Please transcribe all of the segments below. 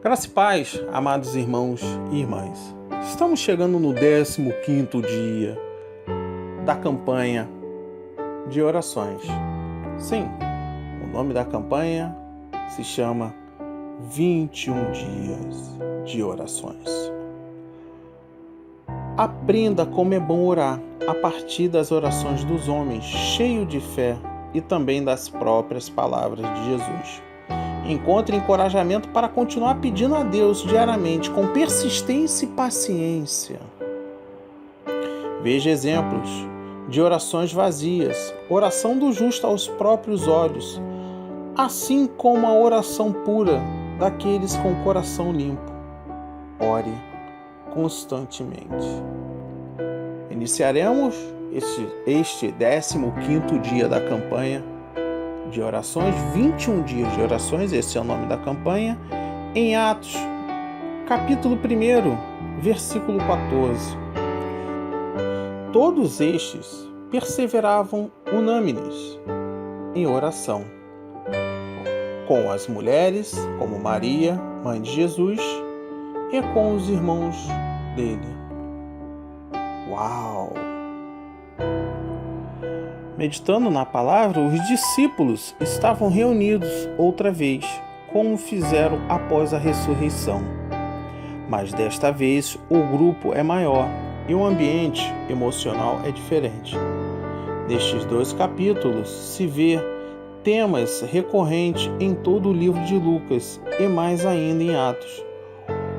Graça e paz, amados irmãos e irmãs. Estamos chegando no 15º dia da campanha de orações. Sim, o nome da campanha se chama 21 dias de orações. Aprenda como é bom orar a partir das orações dos homens, cheio de fé e também das próprias palavras de Jesus. Encontre encorajamento para continuar pedindo a Deus diariamente com persistência e paciência. Veja exemplos de orações vazias, oração do justo aos próprios olhos, assim como a oração pura daqueles com o coração limpo. Ore constantemente. Iniciaremos este 15º dia da campanha de orações, 21 dias de orações, esse é o nome da campanha, em Atos, capítulo 1, versículo 14. Todos estes perseveravam unânimes em oração, com as mulheres, como Maria, mãe de Jesus, e com os irmãos dele. Uau! Meditando na palavra, os discípulos estavam reunidos outra vez, como fizeram após a ressurreição. Mas desta vez o grupo é maior e o ambiente emocional é diferente. Nestes 2 capítulos se vê temas recorrentes em todo o livro de Lucas e mais ainda em Atos.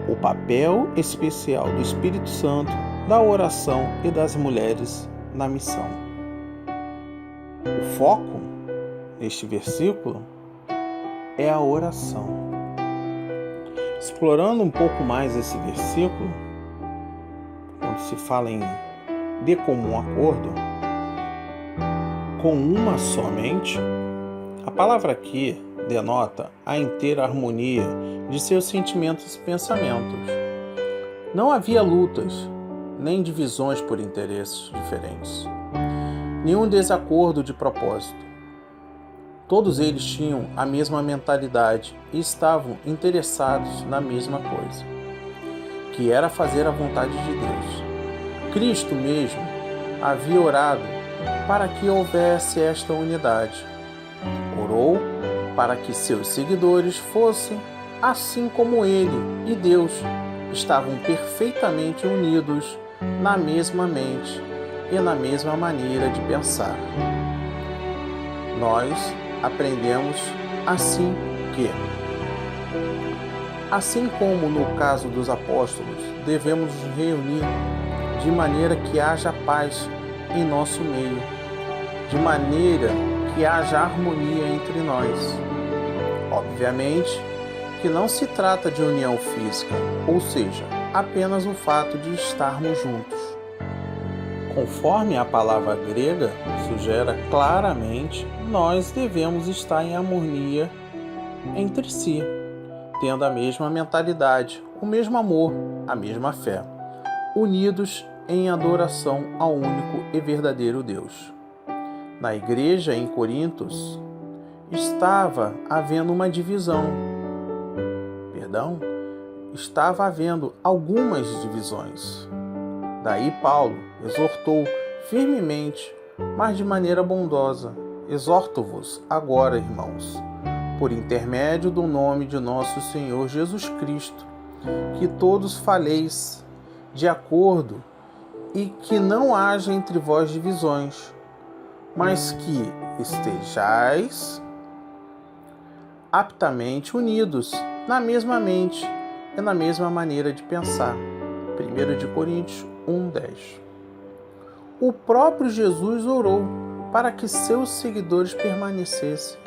O papel especial do Espírito Santo, da oração e das mulheres na missão. O foco neste versículo é a oração. Explorando um pouco mais esse versículo, quando se fala em de comum acordo, com uma só mente, a palavra aqui denota a inteira harmonia de seus sentimentos e pensamentos. Não havia lutas, nem divisões por interesses diferentes. Nenhum desacordo de propósito. Todos eles tinham a mesma mentalidade e estavam interessados na mesma coisa, que era fazer a vontade de Deus. Cristo mesmo havia orado para que houvesse esta unidade. Orou para que seus seguidores fossem assim como ele e Deus estavam perfeitamente unidos na mesma mente e na mesma maneira de pensar. Nós aprendemos assim que, assim como no caso dos apóstolos, devemos nos reunir de maneira que haja paz em nosso meio, de maneira que haja harmonia entre nós. Obviamente que não se trata de união física, ou seja, apenas o fato de estarmos juntos. Conforme a palavra grega sugere claramente, nós devemos estar em harmonia entre si, tendo a mesma mentalidade, o mesmo amor, a mesma fé, unidos em adoração ao único e verdadeiro Deus. Na igreja em Corintos, estava havendo uma divisão. Estava havendo algumas divisões. Daí Paulo exortou firmemente, mas de maneira bondosa: exorto-vos agora, irmãos, por intermédio do nome de nosso Senhor Jesus Cristo, que todos faleis de acordo e que não haja entre vós divisões, mas que estejais aptamente unidos na mesma mente e na mesma maneira de pensar. 1 Coríntios 1:10. O próprio Jesus orou para que seus seguidores permanecessem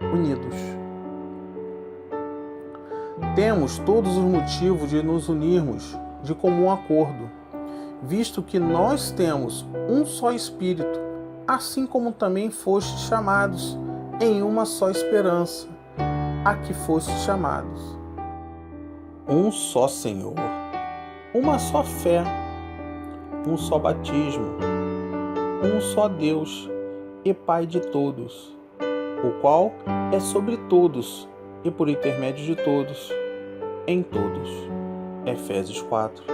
unidos. Temos todos os motivos de nos unirmos de comum acordo, visto que nós temos um só Espírito, assim como também fostes chamados em uma só esperança, a que fostes chamados. Um só Senhor, uma só fé, um só batismo, um só Deus e Pai de todos, o qual é sobre todos e por intermédio de todos, em todos. Efésios 4,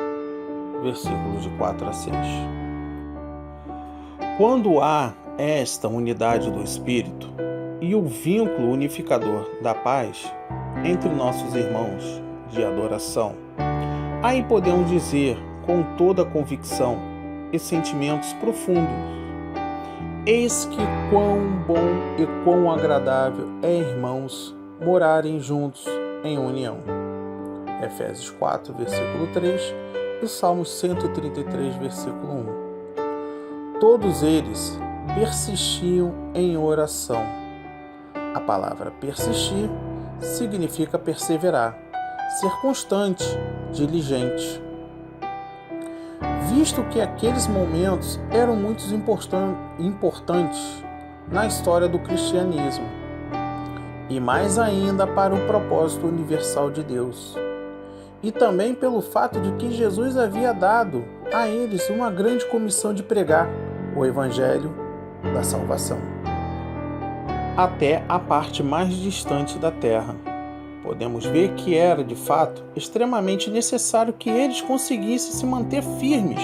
versículos de 4 a 6. Quando há esta unidade do Espírito e o vínculo unificador da paz entre nossos irmãos de adoração, aí podemos dizer com toda convicção e sentimentos profundos: eis que quão bom e quão agradável é, irmãos, morarem juntos em união. Efésios 4, versículo 3 e Salmos 133, versículo 1. Todos eles persistiam em oração. A palavra persistir significa perseverar, ser constante, diligente. Visto que aqueles momentos eram muito importantes na história do cristianismo, e mais ainda para o propósito universal de Deus, e também pelo fato de que Jesus havia dado a eles uma grande comissão de pregar o Evangelho da salvação até a parte mais distante da terra. Podemos ver que era, de fato, extremamente necessário que eles conseguissem se manter firmes,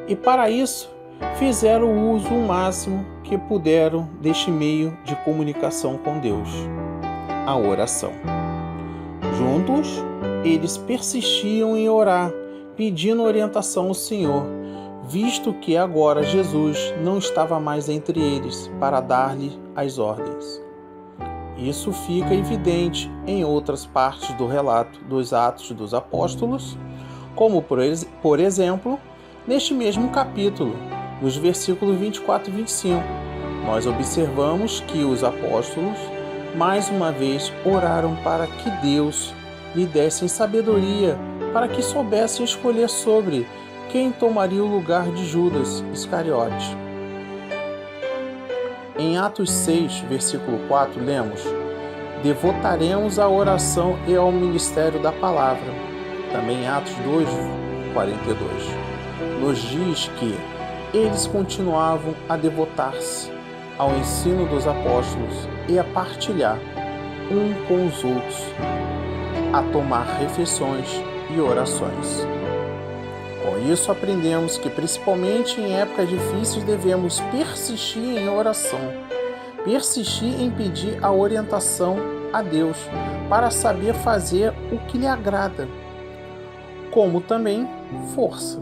e para isso fizeram o uso o máximo que puderam deste meio de comunicação com Deus, a oração. Juntos, eles persistiam em orar, pedindo orientação ao Senhor, visto que agora Jesus não estava mais entre eles para dar-lhe as ordens. Isso fica evidente em outras partes do relato dos Atos dos Apóstolos, como, por exemplo, neste mesmo capítulo, nos versículos 24 e 25. Nós observamos que os apóstolos, mais uma vez, oraram para que Deus lhe desse sabedoria para que soubessem escolher sobre quem tomaria o lugar de Judas Iscariote. Em Atos 6, versículo 4, lemos: devotaremos à oração e ao ministério da palavra. Também em Atos 2, 42, nos diz que eles continuavam a devotar-se ao ensino dos apóstolos e a partilhar um com os outros, a tomar refeições e orações. Com isso aprendemos que, principalmente em épocas difíceis, devemos persistir em oração, persistir em pedir a orientação a Deus para saber fazer o que lhe agrada, como também força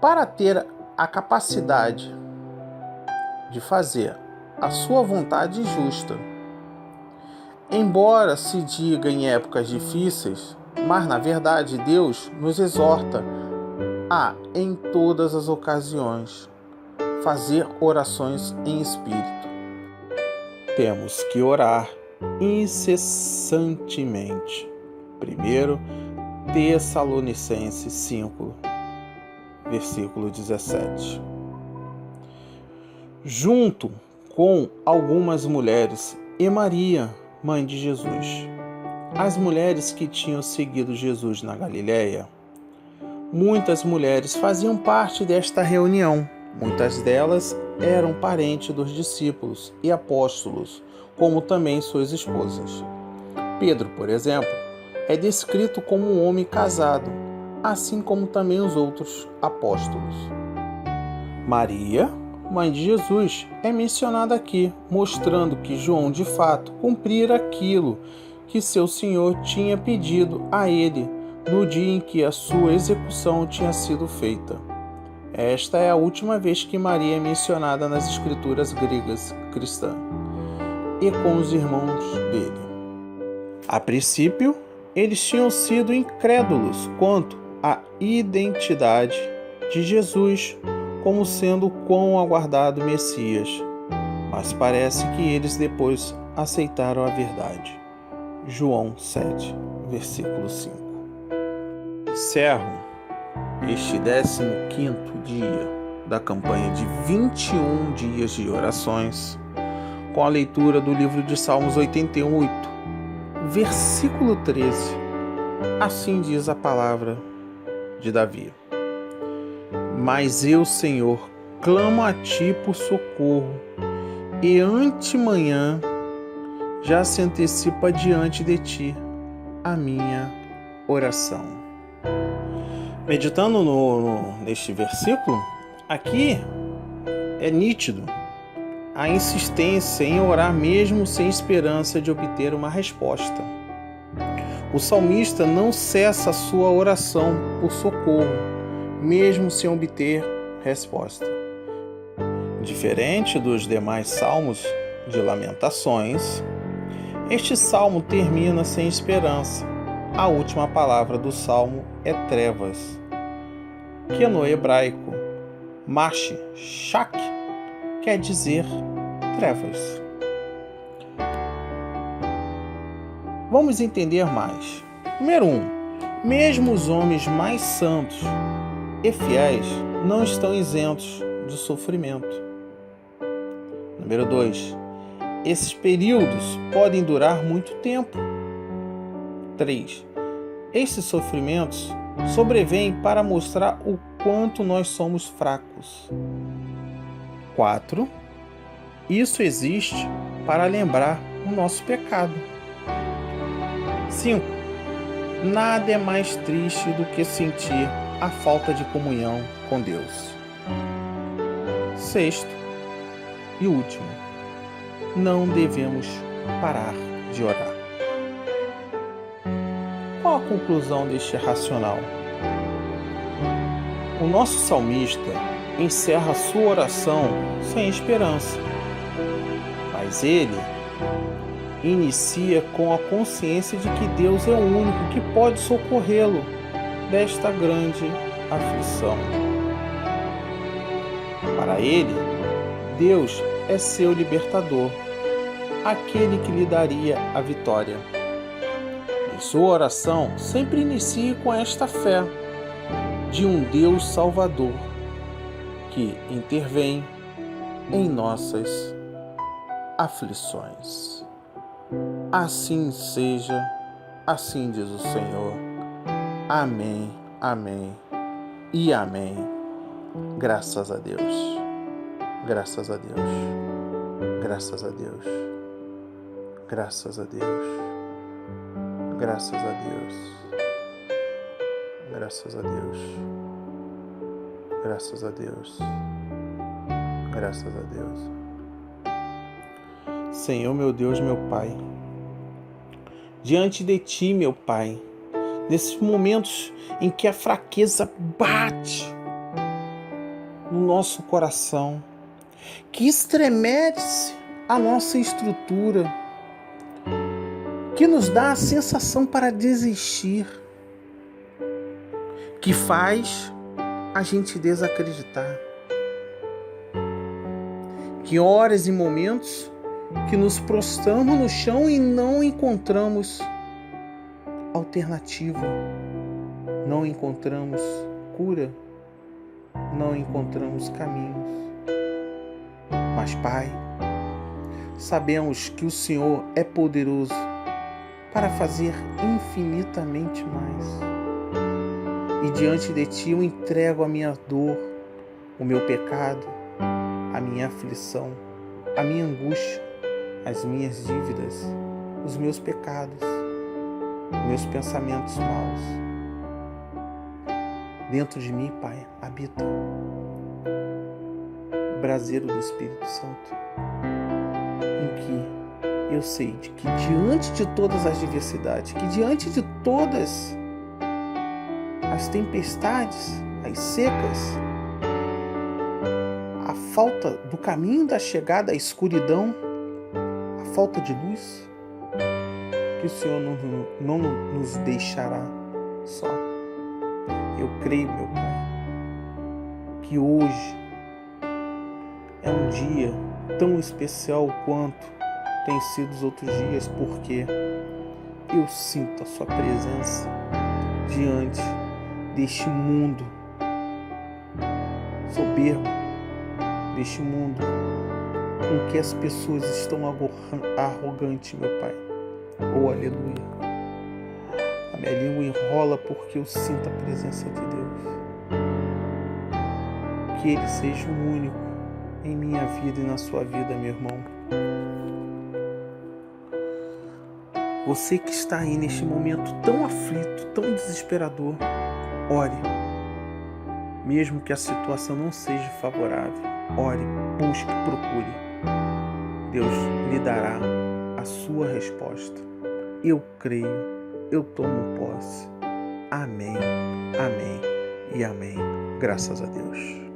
para ter a capacidade de fazer a sua vontade justa. Embora se diga em épocas difíceis, mas na verdade Deus nos exorta a, em todas as ocasiões, fazer orações em espírito. Temos que orar incessantemente. 1 Tessalonicenses 5, versículo 17. Junto com algumas mulheres e Maria, mãe de Jesus, as mulheres que tinham seguido Jesus na Galileia, muitas mulheres faziam parte desta reunião. Muitas delas eram parentes dos discípulos e apóstolos, como também suas esposas. Pedro, por exemplo, é descrito como um homem casado, assim como também os outros apóstolos. Maria, mãe de Jesus, é mencionada aqui, mostrando que João de fato cumprira aquilo que seu Senhor tinha pedido a ele no dia em que a sua execução tinha sido feita. Esta é a última vez que Maria é mencionada nas escrituras gregas cristãs e com os irmãos dele. A princípio, eles tinham sido incrédulos quanto à identidade de Jesus como sendo o quão aguardado Messias, mas parece que eles depois aceitaram a verdade. João 7, versículo 5. Encerro este 15º dia da campanha de 21 dias de orações com a leitura do livro de Salmos 88, versículo 13. Assim diz a palavra de Davi: mas eu, Senhor, clamo a ti por socorro, e antemanhã já se antecipa diante de ti. a minha oração. Meditando neste versículo, aqui é nítido a insistência em orar mesmo sem esperança de obter uma resposta. O salmista não cessa a sua oração por socorro, mesmo sem obter resposta. Diferente dos demais salmos de lamentações, este salmo termina sem esperança. A última palavra do salmo é trevas, que no hebraico, shak, quer dizer trevas. Vamos entender mais. Número 1. Mesmo os homens mais santos e fiéis não estão isentos de sofrimento. Número 2. Esses períodos podem durar muito tempo. 3. Esses sofrimentos sobrevêm para mostrar o quanto nós somos fracos. 4. Isso existe para lembrar o nosso pecado. 5. Nada é mais triste do que sentir a falta de comunhão com Deus. 6. E último, não devemos parar de orar. Qual a conclusão deste racional? O nosso salmista encerra sua oração sem esperança, mas ele inicia com a consciência de que Deus é o único que pode socorrê-lo desta grande aflição. Para ele, Deus é seu libertador, aquele que lhe daria a vitória. Em sua oração, sempre inicie com esta fé de um Deus Salvador que intervém em nossas aflições. Assim seja, assim diz o Senhor. Amém, amém e amém. Graças a Deus. Graças a Deus. Graças a Deus. Graças a Deus. Graças a Deus. Graças a Deus. Graças a Deus. Graças a Deus. Senhor, meu Deus, meu Pai, diante de Ti, meu Pai, nesses momentos em que a fraqueza bate no nosso coração, que estremece a nossa estrutura, que nos dá a sensação para desistir, que faz a gente desacreditar, que horas e momentos que nos prostramos no chão e não encontramos alternativa, não encontramos cura, não encontramos caminhos. Mas, Pai, sabemos que o Senhor é poderoso para fazer infinitamente mais. E diante de Ti eu entrego a minha dor, o meu pecado, a minha aflição, a minha angústia, as minhas dívidas, os meus pecados, meus pensamentos maus. Dentro de mim, Pai, habita o braseiro do Espírito Santo, em que eu sei de que diante de todas as diversidades, que diante de todas as tempestades, as secas, a falta do caminho da chegada à escuridão, a falta de luz, que o Senhor não nos deixará só. Eu creio, meu Pai, que hoje é um dia tão especial quanto tem sido os outros dias, porque eu sinto a Sua presença diante deste mundo soberbo, deste mundo com que as pessoas estão arrogantes, meu Pai. Oh, aleluia. A minha língua enrola porque eu sinto a presença de Deus. Que Ele seja o único em minha vida e na sua vida, meu irmão. Você que está aí neste momento tão aflito, tão desesperador, ore. Mesmo que a situação não seja favorável, ore, busque, procure. Deus lhe dará a sua resposta. Eu creio, eu tomo posse. Amém, amém e amém. Graças a Deus.